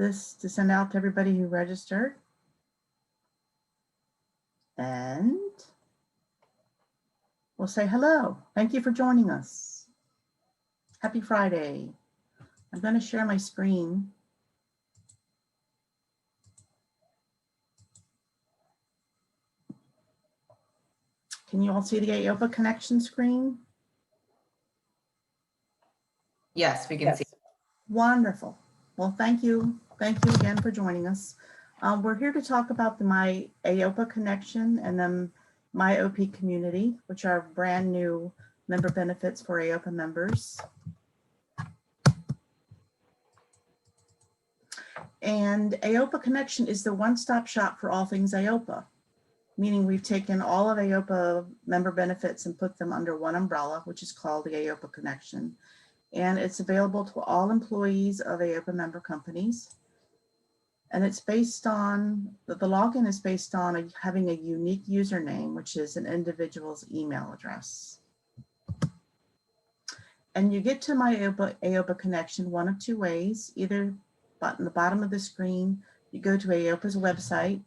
this to send out to everybody who registered. And we'll say hello. Thank you for joining us. Happy Friday. I'm going to share my screen. Can you all see the AOPA connection screen? Yes, we can see. Wonderful. Well, thank you. Thank you again for joining us. We're here to talk about the My AOPA connection and then My OP community, which are brand new member benefits for AOPA members. And AOPA Connection is the one-stop shop for all things AOPA, meaning we've taken all of AOPA member benefits and put them under one umbrella, which is called the AOPA Connection. And it's available to all employees of AOPA member companies. And it's based on, the login is based on having a unique username, which is an individual's email address. And you get to My AOPA Connection one of two ways, either on the bottom of the screen, you go to AOPA's website,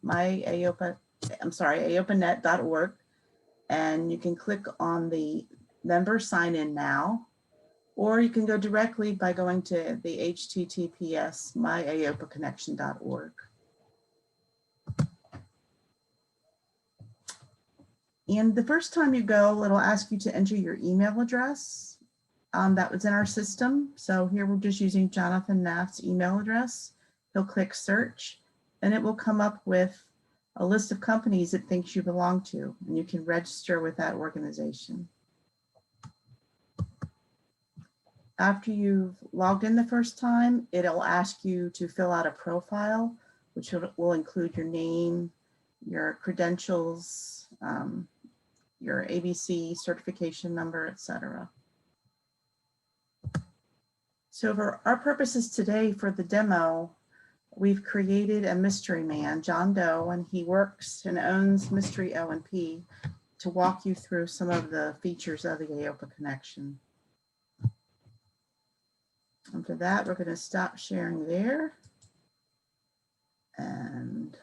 AOPAnet.org, and you can click on the member sign in now, or you can go directly by going to the https myaopaconnection.org. And the first time you go, it'll ask you to enter your email address. That was in our system. So here we're just using Jonathan Knaff's email address. He'll click search and it will come up with a list of companies it thinks you belong to, and you can register with that organization. After you've logged in the first time, it'll ask you to fill out a profile, which will include your name, your credentials, your ABC certification number, etc. So for our purposes today for the demo, we've created a mystery man, John Doe, and he works and owns Mystery O&P to walk you through some of the features of the AOPA connection. And for that, we're going to stop sharing there and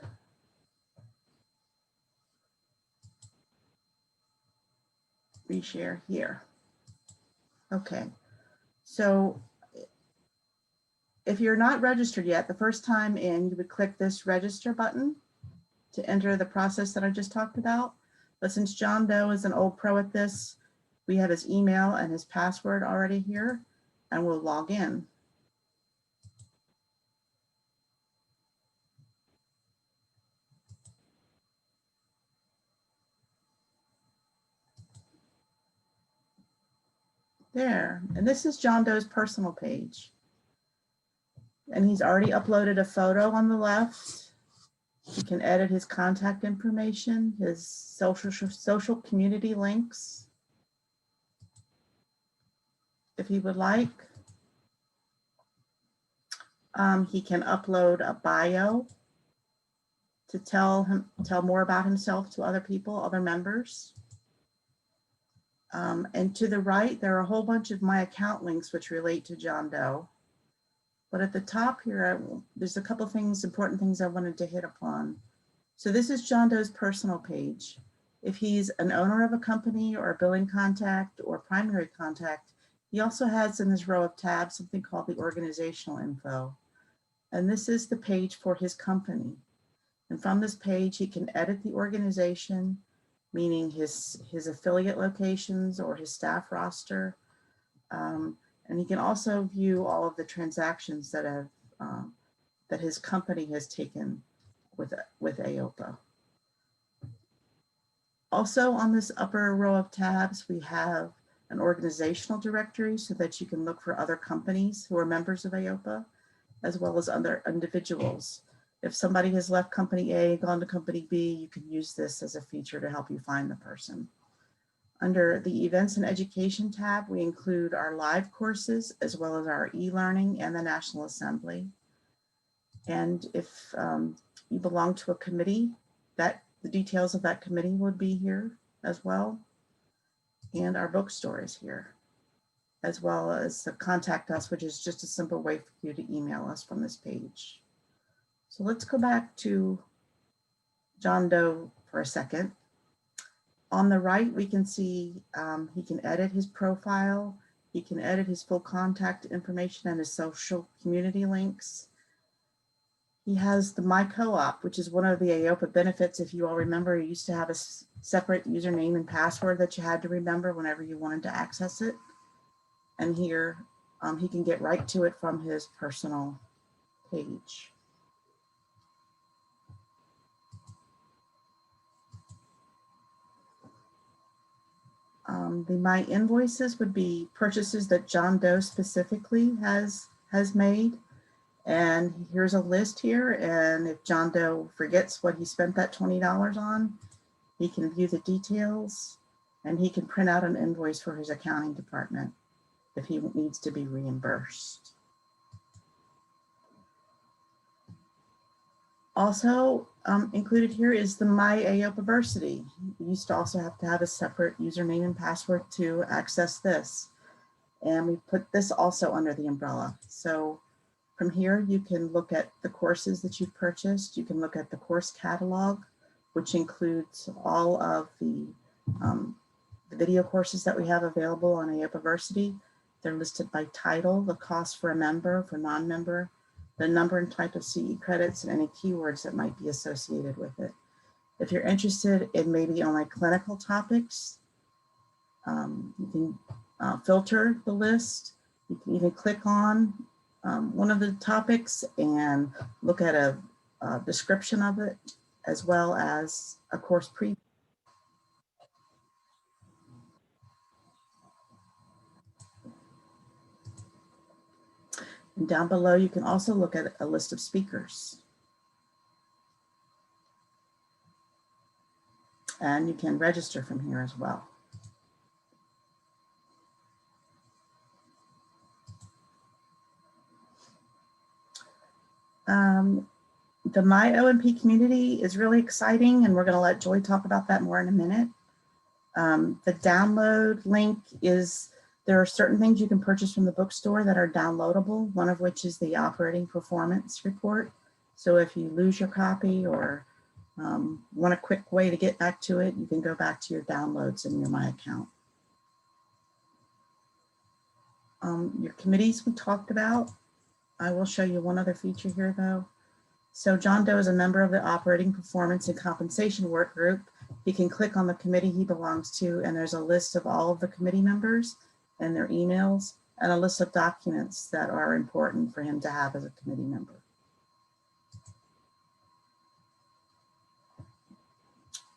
reshare here. Okay, so if you're not registered yet, the first time in, you would click this register button to enter the process that I just talked about. But since John Doe is an old pro at this, we have his email and his password already here, and we'll log in. There, and this is John Doe's personal page. And he's already uploaded a photo on the left. You can edit his contact information, his social community links, if he would like. He can upload a bio to tell more about himself to other people, other members. And to the right, there are a whole bunch of my account links which relate to John Doe. But at the top here, there's a couple things, important things I wanted to hit upon. So this is John Doe's personal page. If he's an owner of a company or a billing contact or primary contact, he also has in his row of tabs something called the organizational info. And this is the page for his company. And from this page, he can edit the organization, meaning his affiliate locations or his staff roster. And he can also view all of the transactions that have that his company has taken with AOPA. Also on this upper row of tabs, we have an organizational directory so that you can look for other companies who are members of AOPA, as well as other individuals. If somebody has left company A, gone to company B, you can use this as a feature to help you find the person. Under the Events and Education tab, we include our live courses, as well as our e-learning and the National Assembly. And if you belong to a committee, the details of that committee would be here as well. And our bookstore is here, as well as the Contact Us, which is just a simple way for you to email us from this page. So let's go back to John Doe for a second. On the right, we can see he can edit his profile. He can edit his full contact information and his social community links. He has the My Co-op, which is one of the AOPA benefits. If you all remember, you used to have a separate username and password that you had to remember whenever you wanted to access it. And here he can get right to it from his personal page. The My Invoices would be purchases that John Doe specifically has made. And here's a list here. And if John Doe forgets what he spent that $20 on, he can view the details and he can print out an invoice for his accounting department if he needs to be reimbursed. Also included here is the My AOPA. You used to also have to have a separate username and password to access this. And we put this also under the umbrella. So from here, you can look at the courses that you've purchased. You can look at the course catalog, which includes all of the video courses that we have available on AOPA. They're listed by title, the cost for a member, for non-member, the number and type of CE credits, and any keywords that might be associated with it. If you're interested in maybe only clinical topics, you can filter the list. You can even click on one of the topics and look at a description of it, as well as a course preview. And down below, you can also look at a list of speakers. And you can register from here as well. The My O&P community is really exciting, and we're going to let Joy talk about that more in a minute. The download link is, there are certain things you can purchase from the bookstore that are downloadable, one of which is the operating performance report. So if you lose your copy or want a quick way to get back to it, you can go back to your downloads in your My account. Your committees we talked about. I will show you one other feature here though. So John Doe is a member of the Operating Performance and Compensation Work Group. He can click on the committee he belongs to, and there's a list of all of the committee members and their emails, and a list of documents that are important for him to have as a committee member.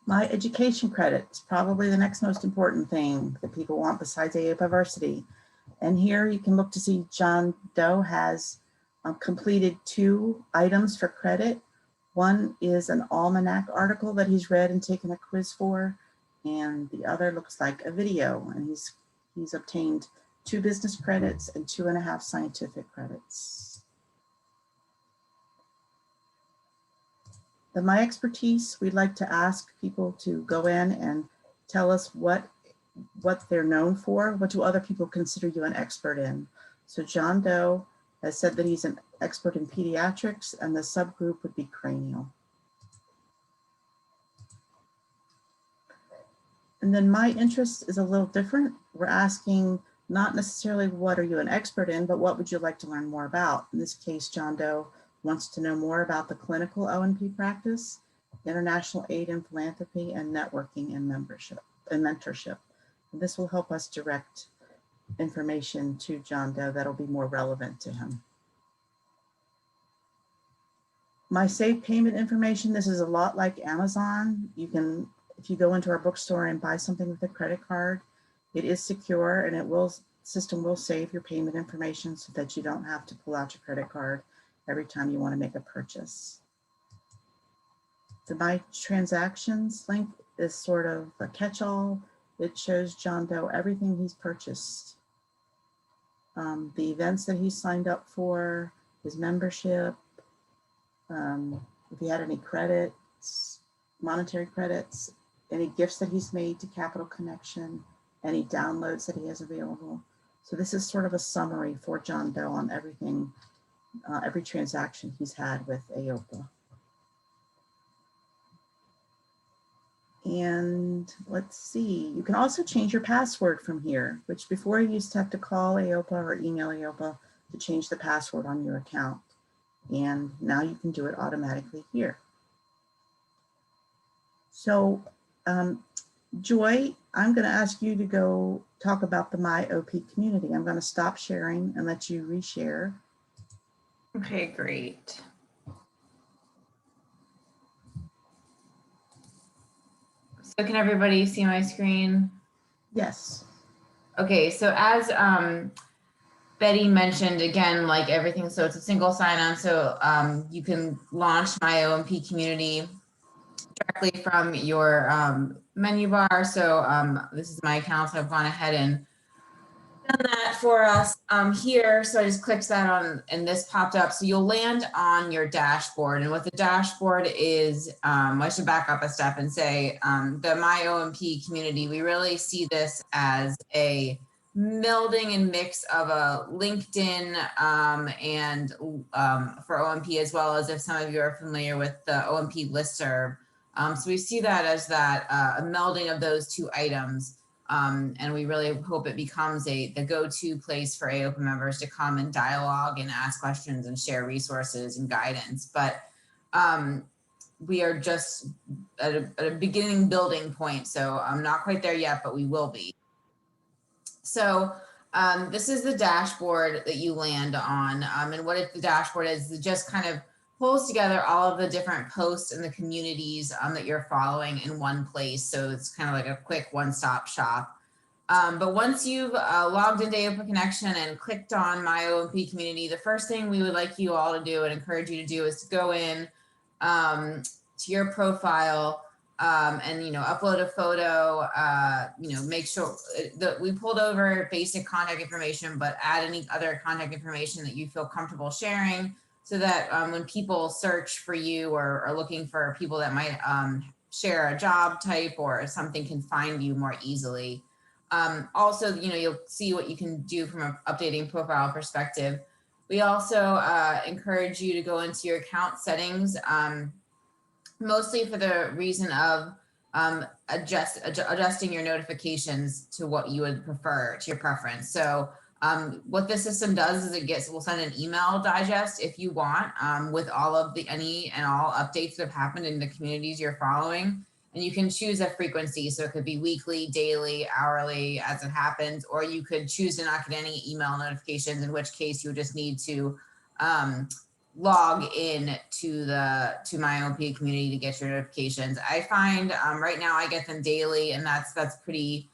My education credit is probably the next most important thing that people want besides AOPA Varsity. And here you can look to see John Doe has completed 2 items for credit. One is an almanac article that he's read and taken a quiz for, and the other looks like a video, and he's obtained 2 business credits and 2.5 scientific credits. The My Expertise, we'd like to ask people to go in and tell us what they're known for. What do other people consider you an expert in? So John Doe has said that he's an expert in pediatrics, and the subgroup would be cranial. And then My Interest is a little different. We're asking not necessarily what are you an expert in, but what would you like to learn more about? In this case, John Doe wants to know more about the clinical O&P practice, international aid and philanthropy, and networking and membership and mentorship. And this will help us direct information to John Doe that'll be more relevant to him. My saved payment information, this is a lot like Amazon. You can, if you go into our bookstore and buy something with a credit card, it is secure, and system will save your payment information so that you don't have to pull out your credit card every time you want to make a purchase. The My Transactions link is sort of a catch-all. It shows John Doe everything he's purchased. The events that he's signed up for, his membership, if he had any credits, monetary credits, any gifts that he's made to Capital Connection, any downloads that he has available. So this is sort of a summary for John Doe on everything every transaction he's had with AOPA. And let's see, you can also change your password from here, which before you used to have to call AOPA or email AOPA to change the password on your account. And now you can do it automatically here. So Joy, I'm going to ask you to go talk about the MyOP community. I'm going to stop sharing and let you reshare. Okay, great. So can everybody see my screen? Yes. Okay, so as Betty mentioned, again, like everything, so it's a single sign-on, so you can launch my OMP community directly from your menu bar. So this is my account, so I've gone ahead and done that for us here. So I just clicked that on and this popped up. So you'll land on your dashboard, and what the dashboard is, I should back up a step and say the MyOMP community, we really see this as a melding and mix of a LinkedIn and for OMP, as well as if some of you are familiar with the OMP listserv. So we see that as that a melding of those two items. And we really hope it becomes the go-to place for AOPA members to come and dialogue and ask questions and share resources and guidance. But we are just at a beginning building point. So I'm not quite there yet, but we will be. So this is the dashboard that you land on. And what the dashboard is, it just kind of pulls together all of the different posts in the communities that you're following in one place. So it's kind of like a quick one-stop shop. But once you've logged into AOPA Connection and clicked on My OMP Community, the first thing we would like you all to do and encourage you to do is to go in to your profile and, you know, upload a photo, you know, make sure that we pulled over basic contact information, but add any other contact information that you feel comfortable sharing, so that when people search for you or are looking for people that might share a job type or something, can find you more easily. Also, you know, you'll see what you can do from an updating profile perspective. We also encourage you to go into your account settings, mostly for the reason of adjusting your notifications to what you would prefer, to your preference. So what the system does is we'll send an email digest if you want, with all of the any and all updates that have happened in the communities you're following. And you can choose a frequency. So it could be weekly, daily, hourly, as it happens, or you could choose to not get any email notifications, in which case you just need to log in to my OMP community to get your notifications. I find right now I get them daily, and that's pretty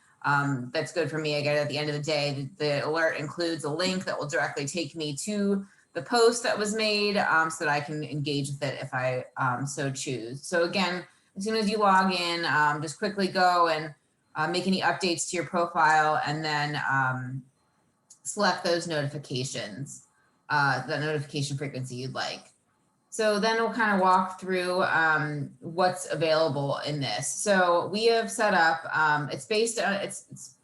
that's good for me. I get it at the end of the day. The alert includes a link that will directly take me to the post that was made, so that I can engage with it if I so choose. So again, as soon as you log in, just quickly go and make any updates to your profile, and then select those notifications, the notification frequency you'd like. So then we'll kind of walk through what's available in this. So we have set up, it's based on, it's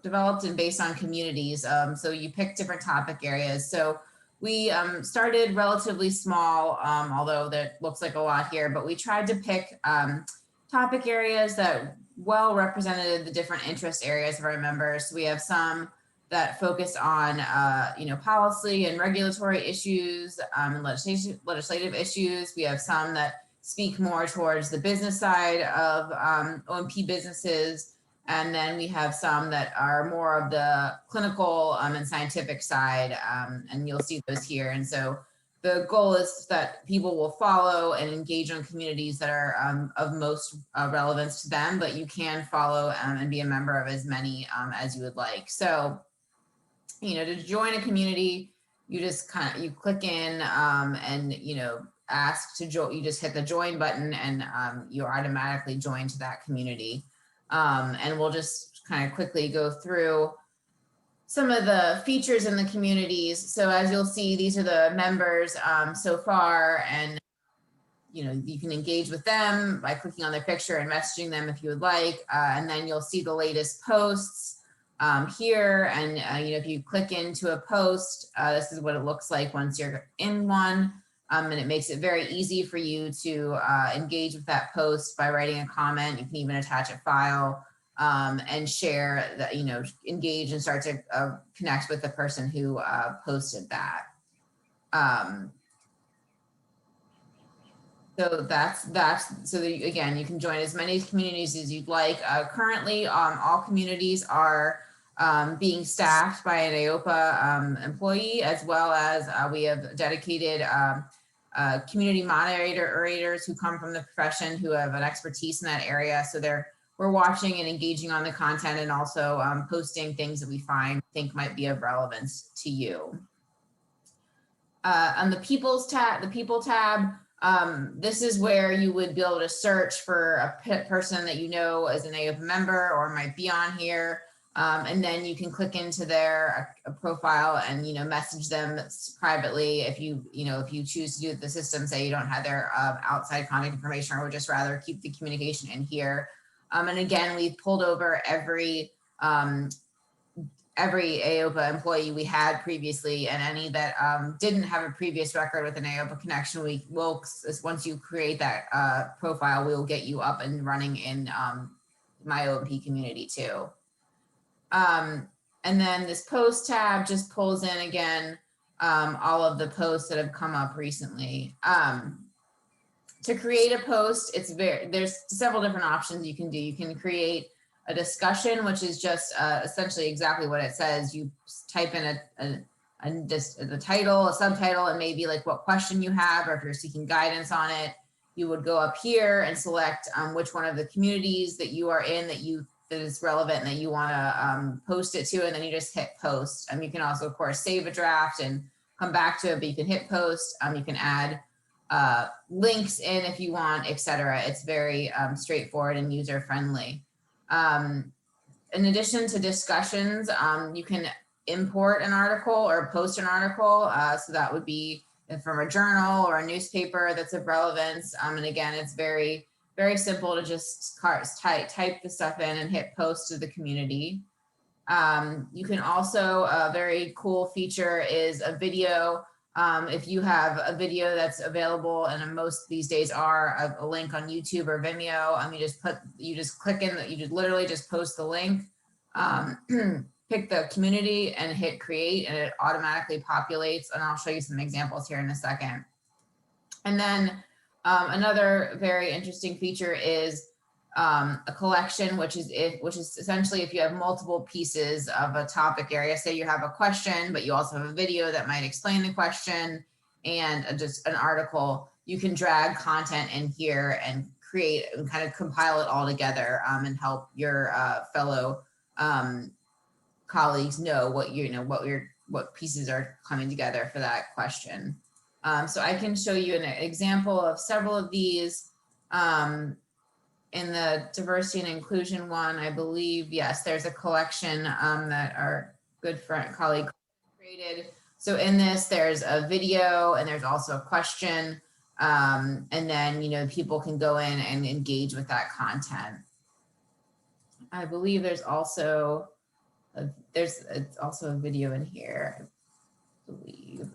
developed and based on communities. So you pick different topic areas. So we started relatively small, although that looks like a lot here, but we tried to pick topic areas that well represented the different interest areas of our members. So we have some that focus on, you know, policy and regulatory issues, and legislative issues. We have some that speak more towards the business side of OMP businesses. And then we have some that are more of the clinical and scientific side, and you'll see those here. And so the goal is that people will follow and engage on communities that are of most relevance to them, but you can follow and be a member of as many as you would like. So, you know, to join a community, you just you click in and, you know, ask to join. You just hit the join button, and you're automatically joined to that community. And we'll just kind of quickly go through some of the features in the communities. So as you'll see, these are the members so far, and you know, you can engage with them by clicking on their picture and messaging them if you would like, and then you'll see the latest posts. here. And if you click into a post, this is what it looks like once you're in one. And it makes it very easy for you to engage with that post by writing a comment. You can even attach a file and share that, engage and start to connect with the person who posted that. So again, you can join as many communities as you'd like. Currently, all communities are being staffed by an AOPA employee, as well as we have dedicated community moderators who come from the profession who have an expertise in that area. So we're watching and engaging on the content, and also posting things that we think might be of relevance to you. On the People tab, this is where you would be able to search for a person that is an AOPA member or might be on here. And then you can click into their profile and, message them privately if you choose to do the system, say you don't have their outside contact information, or would just rather keep the communication in here. And again, we've pulled over every AOPA employee we had previously, and any that didn't have a previous record with an AOPA connection, we will, once you create that profile, we will get you up and running in my OMP community too. And then this post tab just pulls in again all of the posts that have come up recently. To create a post, there's several different options you can do. You can create a discussion, which is just essentially exactly what it says. You type in the title, a subtitle, and maybe like what question you have, or if you're seeking guidance on it, you would go up here and select which one of the communities that you are in that is relevant and that you want to post it to, and then you just hit post. You can also, of course, save a draft and come back to it, but you can hit post. You can add links in if you want, etc. It's very straightforward and user friendly. In addition to discussions, you can import an article or post an article. So that would be from a journal or a newspaper that's of relevance. And again, it's very, very simple to just type the stuff in and hit post to the community. You can also, a very cool feature is a video. If you have a video that's available, and most these days are a link on YouTube or Vimeo, you just click in, you just literally just post the link, pick the community and hit create, and it automatically populates. And I'll show you some examples here in a second. And then another very interesting feature is a collection, which is essentially if you have multiple pieces of a topic area. Say you have a question, but you also have a video that might explain the question, and just an article. You can drag content in here and create and kind of compile it all together, and help your fellow colleagues know what pieces are coming together for that question. So I can show you an example of several of these. In the diversity and inclusion one, I believe, yes, there's a collection that our good friend colleague created. So in this, there's a video and there's also a question. And then, people can go in and engage with that content. I believe there's also a video in here, I believe.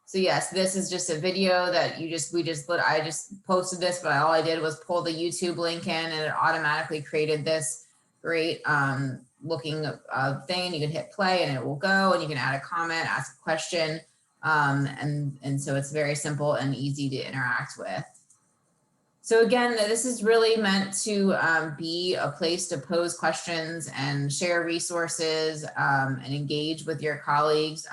So yes, this is just a video that I just posted this, but all I did was pull the YouTube link in, and it automatically created this great looking thing. You can hit play and it will go, and you can add a comment, ask a question. And so it's very simple and easy to interact with. So again, this is really meant to be a place to pose questions and share resources and engage with your colleagues.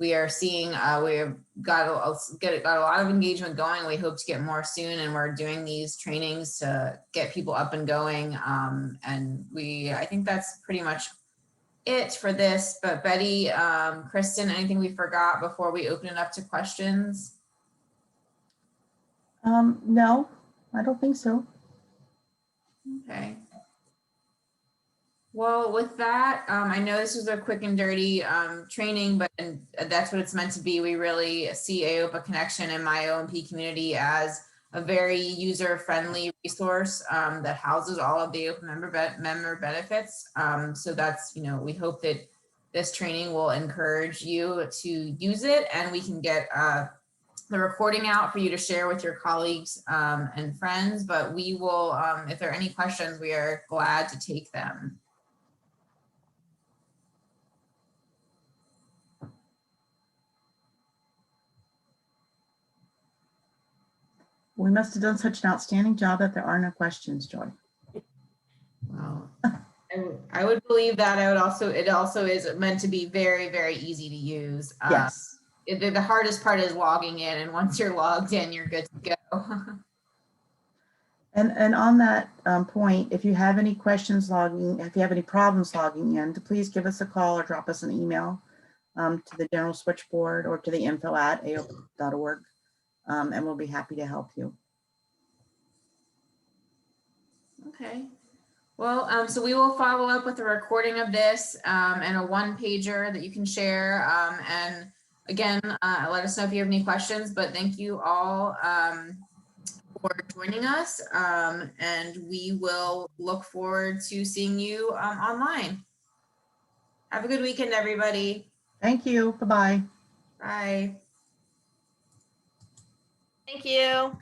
We are seeing, we've got a lot of engagement going. We hope to get more soon, and we're doing these trainings to get people up and going. And I think that's pretty much it for this. But Betty, Kristen, anything we forgot before we open it up to questions? No, I don't think so. Okay. Well, with that, I know this was a quick and dirty training, but that's what it's meant to be. We really see AOPA Connection and my OMP community as a very user-friendly resource that houses all of the AOPA member benefits. So that's, we hope that this training will encourage you to use it, and we can get the recording out for you to share with your colleagues and friends. But we will, if there are any questions, we are glad to take them. We must have done such an outstanding job that there are no questions, Joy. Well, I would believe that. It also is meant to be very, very easy to use. Yes. The hardest part is logging in, and once you're logged in, you're good to go. And on that point, if you have any questions logging, if you have any problems logging in, to please give us a call or drop us an email to the general switchboard or to the info@aopa.org, and we'll be happy to help you. Okay. Well, so we will follow up with a recording of this and a one-pager that you can share. And again, let us know if you have any questions, but thank you all for joining us. And we will look forward to seeing you online. Have a good weekend, everybody. Thank you. Bye-bye. Bye. Thank you.